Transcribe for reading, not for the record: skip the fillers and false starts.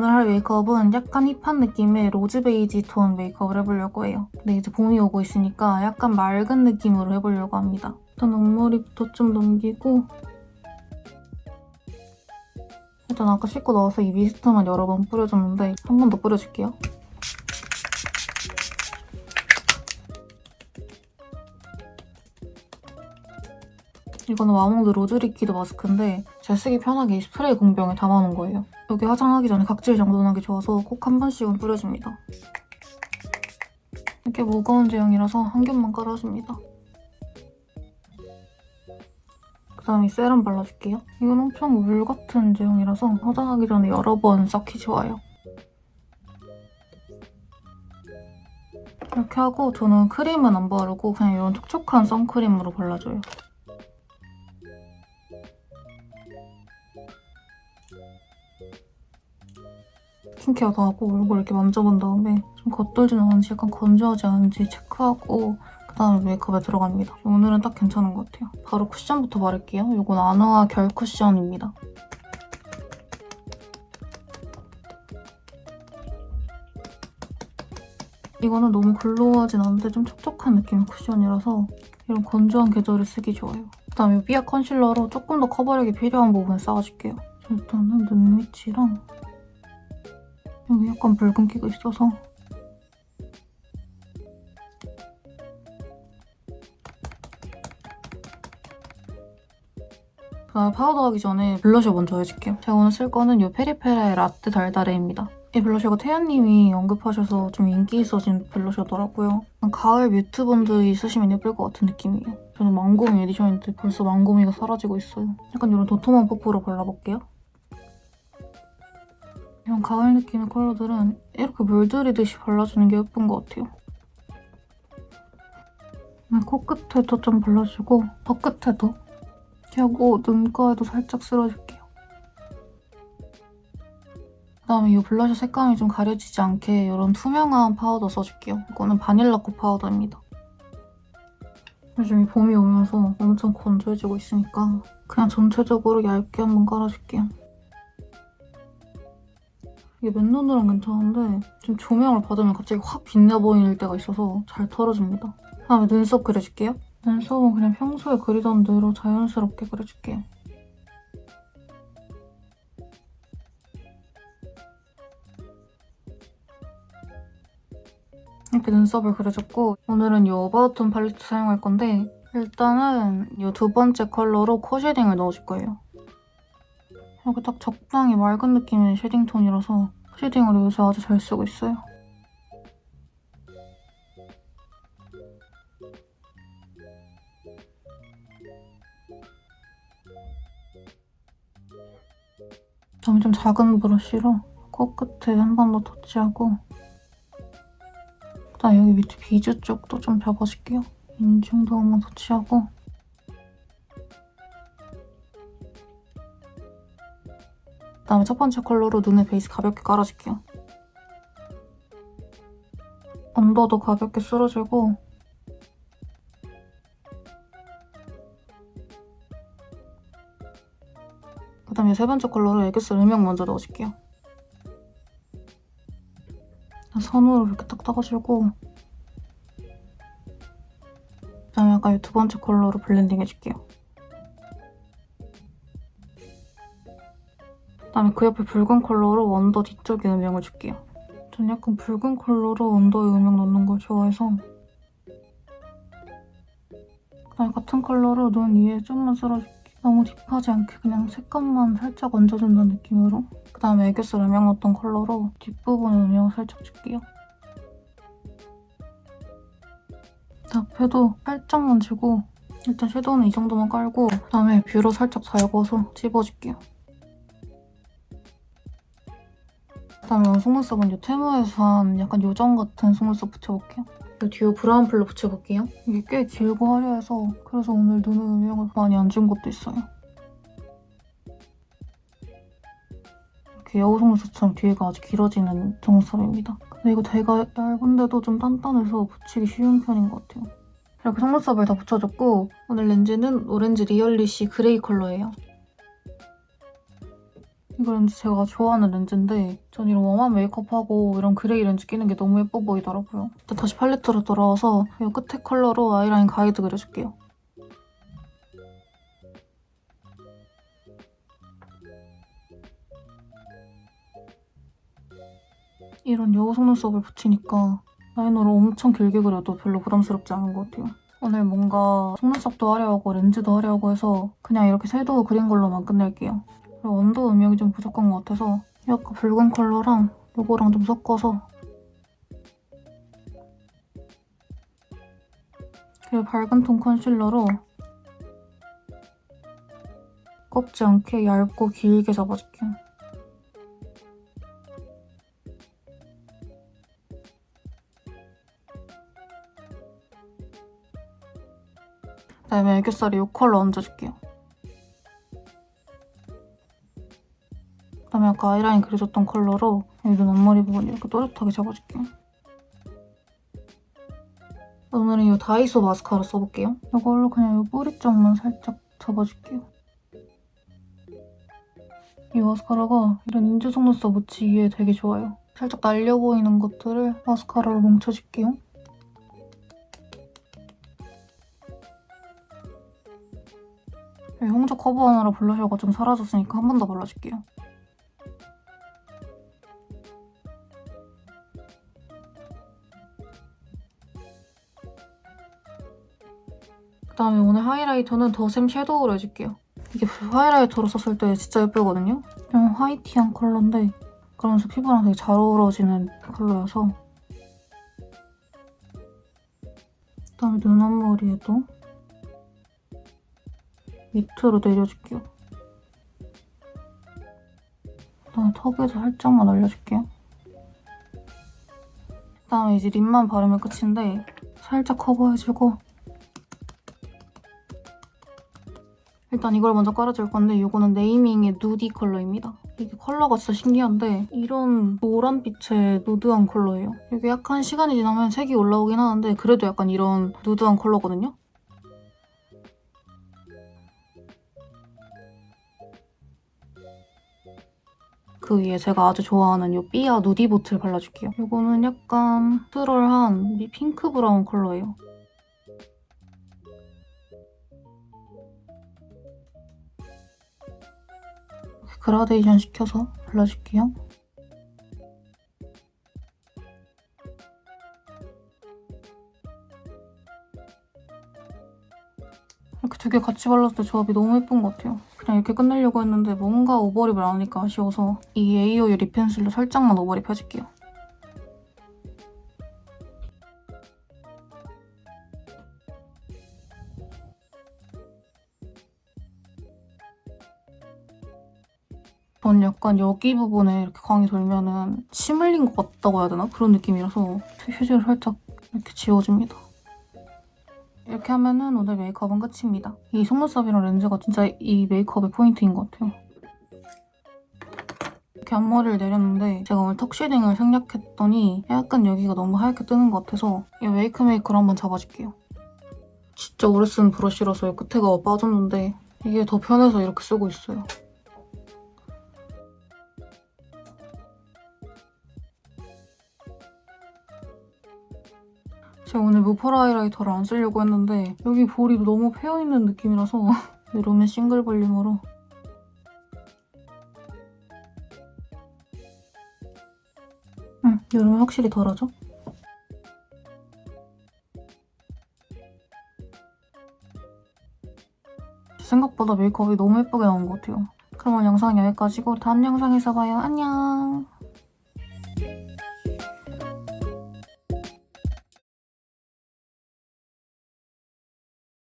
오늘 할 메이크업은 약간 힙한 느낌의 로즈 베이지 톤 메이크업을 해보려고 해요. 근데 이제 봄이 오고 있으니까 약간 맑은 느낌으로 해보려고 합니다. 일단 앞머리부터 좀 넘기고 일단 아까 씻고 나와서 이 미스트만 여러 번 뿌려줬는데 한 번 더 뿌려줄게요. 이거는 와몽드 로즈 리퀴드 마스크인데 잘 쓰기 편하게 이 스프레이 공병에 담아놓은 거예요. 여기 화장하기 전에 각질 정돈하기 좋아서 꼭 한 번씩은 뿌려줍니다. 이렇게 무거운 제형이라서 한 겹만 깔아줍니다. 그다음에 이 세럼 발라줄게요. 이건 엄청 물 같은 제형이라서 화장하기 전에 여러 번 쌓기 좋아요. 이렇게 하고 저는 크림은 안 바르고 그냥 이런 촉촉한 선크림으로 발라줘요. 스킨케어도 하고 얼굴 이렇게 만져본 다음에 좀 겉돌진 않은지 약간 건조하지 않은지 체크하고 그다음에 메이크업에 들어갑니다. 오늘은 딱 괜찮은 것 같아요. 바로 쿠션부터 바를게요. 이건 아누아 결 쿠션입니다. 이거는 너무 글로우하진 않은데 좀 촉촉한 느낌의 쿠션이라서 이런 건조한 계절에 쓰기 좋아요. 그다음에 삐아 컨실러로 조금 더 커버력이 필요한 부분에 쌓아줄게요. 일단은 눈 밑이랑 여기 약간 붉은기가 있어서 그다음에 파우더 하기 전에 블러셔 먼저 해줄게요. 제가 오늘 쓸 거는 이 페리페라의 라떼 달달해입니다. 이 블러셔가 태연님이 언급하셔서 좀 인기 있어진 블러셔더라고요. 가을 뮤트 본드 쓰시면 예쁠 것 같은 느낌이에요. 저는 망고미 에디션인데 벌써 망고미가 사라지고 있어요. 약간 이런 도톰한 퍼프로 발라볼게요. 이런 가을 느낌의 컬러들은 이렇게 물들이듯이 발라주는 게 예쁜 것 같아요. 코끝에도 좀 발라주고 턱끝에도 이렇게 하고 눈가에도 살짝 쓸어줄게요. 그다음에 이 블러셔 색감이 좀 가려지지 않게 이런 투명한 파우더 써줄게요. 이거는 바닐라코 파우더입니다. 요즘 봄이 오면서 엄청 건조해지고 있으니까 그냥 전체적으로 얇게 한번 깔아줄게요. 이게 맨눈으로는 괜찮은데 좀 조명을 받으면 갑자기 확 빛나 보이는 때가 있어서 잘 털어줍니다. 다음에 눈썹 그려줄게요. 눈썹은 그냥 평소에 그리던 대로 자연스럽게 그려줄게요. 이렇게 눈썹을 그려줬고 오늘은 이 어바웃톤 팔레트 사용할 건데 일단은 이 두 번째 컬러로 코 쉐딩을 넣어줄 거예요. 이렇게 딱 적당히 맑은 느낌의 쉐딩 톤이라서 쉐딩으로 요새 아주 잘 쓰고 있어요. 그다음에 좀 작은 브러쉬로 코끝에 한 번 더 터치하고 그다음에 여기 밑에 비즈 쪽도 좀 잡아줄게요. 인중도 한번 터치하고 그다음에 첫 번째 컬러로 눈에 베이스 가볍게 깔아줄게요. 언더도 가볍게 쓸어주고 그다음에 세 번째 컬러로 애교살 음영 먼저 넣어줄게요. 선으로 이렇게 딱 따가지고 그다음에 아까 이 두 번째 컬러로 블렌딩 해줄게요. 그다음에 그 옆에 붉은 컬러로 언더 뒤쪽에 음영을 줄게요. 전 약간 붉은 컬러로 언더에 음영 넣는 걸 좋아해서 그다음에 같은 컬러로 눈 위에 좀만 쓸어줄게요. 너무 딥하지 않게 그냥 색감만 살짝 얹어준다는 느낌으로 그다음에 애교살 음영 넣었던 컬러로 뒷부분에 음영을 살짝 줄게요. 앞에도 살짝만 주고 일단 섀도우는 이 정도만 깔고 그다음에 뷰러 살짝 달궈서 찝어줄게요. 그다음에 속눈썹은 이 테무에서 산 약간 요정 같은 속눈썹 붙여볼게요. 이 듀오 브라운 풀로 붙여볼게요. 이게 꽤 길고 화려해서 그래서 오늘 눈 음영을 많이 안 준 것도 있어요. 이렇게 여우 속눈썹처럼 뒤에가 아주 길어지는 속눈썹입니다. 근데 이거 되게 얇은데도 좀 단단해서 붙이기 쉬운 편인 것 같아요. 이렇게 속눈썹을 다 붙여줬고 오늘 렌즈는 오렌지 리얼리시 그레이 컬러예요. 이거 렌즈 제가 좋아하는 렌즈인데 전 이런 웜한 메이크업하고 이런 그레이 렌즈 끼는 게 너무 예뻐 보이더라고요. 일단 다시 팔레트로 돌아와서 이 끝에 컬러로 아이라인 가이드 그려줄게요. 이런 여우 속눈썹을 붙이니까 라이너를 엄청 길게 그려도 별로 부담스럽지 않은 것 같아요. 오늘 뭔가 속눈썹도 하려고 렌즈도 하려고 해서 그냥 이렇게 섀도우 그린 걸로만 끝낼게요. 그리고 언더 음영이 좀 부족한 것 같아서 약간 붉은 컬러랑 요거랑 좀 섞어서 그리고 밝은 톤 컨실러로 꺾지 않게 얇고 길게 잡아줄게요. 그다음에 애교살에 이 컬러 얹어줄게요. 그다음에 아까 아이라인 그려줬던 컬러로 여기 눈 앞머리 부분 이렇게 또렷하게 잡아줄게요. 오늘은 이 다이소 마스카라 써볼게요. 이걸로 그냥 이 뿌리 쪽만 살짝 잡아줄게요. 이 마스카라가 이런 인조 속눈썹 묻히기에 되게 좋아요. 살짝 날려 보이는 것들을 마스카라로 뭉쳐줄게요. 홍조 커버하느라 블러셔가 좀 사라졌으니까 한 번 더 발라줄게요. 그다음에 오늘 하이라이터는 더샘 섀도우로 해줄게요. 이게 하이라이터로 썼을 때 진짜 예쁘거든요? 좀 화이티한 컬러인데 그러면서 피부랑 되게 잘 어우러지는 컬러여서 그다음에 눈 앞머리에도 밑으로 내려줄게요. 그다음에 턱에도 살짝만 올려줄게요. 그다음에 이제 립만 바르면 끝인데 살짝 커버해주고 일단 이걸 먼저 깔아줄 건데 이거는 네이밍의 누디 컬러입니다. 이게 컬러가 진짜 신기한데 이런 노란빛의 누드한 컬러예요. 이게 약간 시간이 지나면 색이 올라오긴 하는데 그래도 약간 이런 누드한 컬러거든요. 그 위에 제가 아주 좋아하는 이 삐아 누디 보틀 발라줄게요. 이거는 약간 트롤한 핑크 브라운 컬러예요. 그라데이션 시켜서 발라줄게요. 이렇게 두 개 같이 발랐을 때 조합이 너무 예쁜 것 같아요. 그냥 이렇게 끝내려고 했는데 뭔가 오버립을 안 하니까 아쉬워서 이 에이오유 립 펜슬로 살짝만 오버립 해줄게요. 전 약간 여기 부분에 이렇게 광이 돌면은 침 흘린 것 같다고 해야 되나? 그런 느낌이라서 휴지를 살짝 이렇게 지워줍니다. 이렇게 하면은 오늘 메이크업은 끝입니다. 이 속눈썹이랑 렌즈가 진짜 이 메이크업의 포인트인 것 같아요. 이렇게 앞머리를 내렸는데 제가 오늘 턱 쉐딩을 생략했더니 약간 여기가 너무 하얗게 뜨는 것 같아서 이 웨이크 메이커로 한번 잡아줄게요. 진짜 오래 쓴 브러쉬라서 이 끝에가 빠졌는데 이게 더 편해서 이렇게 쓰고 있어요. 제가 오늘 무펄 하이라이터를 안 쓰려고 했는데 여기 볼이 너무 패여있는 느낌이라서 이러면 싱글 볼륨으로 이러면 확실히 덜하죠? 생각보다 메이크업이 너무 예쁘게 나온 것 같아요. 그럼 오늘 영상은 여기까지고 다음 영상에서 봐요. 안녕!